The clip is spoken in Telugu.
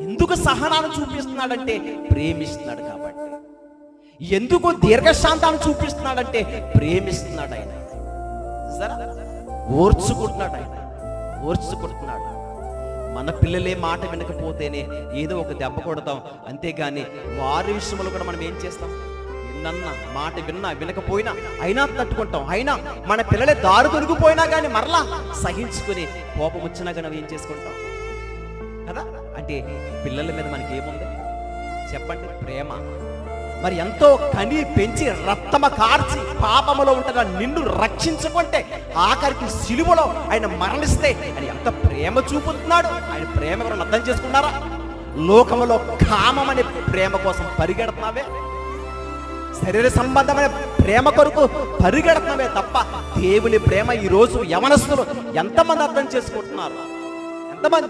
ఎందుకు సహనాన్ని చూపిస్తున్నాడంటే ప్రేమిస్తున్నాడు కాబట్టి. ఎందుకు దీర్ఘశాంతాన్ని చూపిస్తున్నాడంటే ప్రేమిస్తున్నాడు ఆయన. సరే, ఓర్చుకుంటున్నాడు ఆయన, ఓర్చుకుంటున్నాడు. మన పిల్లలే మాట వినకపోతేనే ఏదో ఒక దెబ్బ కొడతాం, అంతేగాని వారి విషయంలో కూడా మనం ఏం చేస్తాం? విన్నా మాట వినకపోయినా అయినా తట్టుకుంటాం. అయినా మన పిల్లలే దారి తొలగిపోయినా కానీ మరలా సహించుకుని కోపం వచ్చినా కానీ ఏం చేసుకుంటాం కదా. అంటే పిల్లల మీద మనకి ఏముంది చెప్పండి? ప్రేమ. మరి ఎంతో కని పెంచి రక్తమ కార్చి పాపములో ఉంటున్న నిన్ను రక్షించుకుంటే ఆఖరికి సిలువలో ఆయన మరణిస్తే ఆయన ఎంత ప్రేమ చూపుతున్నాడు. ఆయన ప్రేమ ఎవరైనా అర్థం చేసుకున్నారా? లోకములో కామమనే ప్రేమ కోసం పరిగెడుతున్నావే, శరీర సంబంధమైన ప్రేమ కొరకు పరిగెడుతున్నావే తప్ప దేవుని ప్రేమ ఈరోజు యవనస్తులు ఎంతమంది అర్థం చేసుకుంటున్నారు? ఎంతమంది?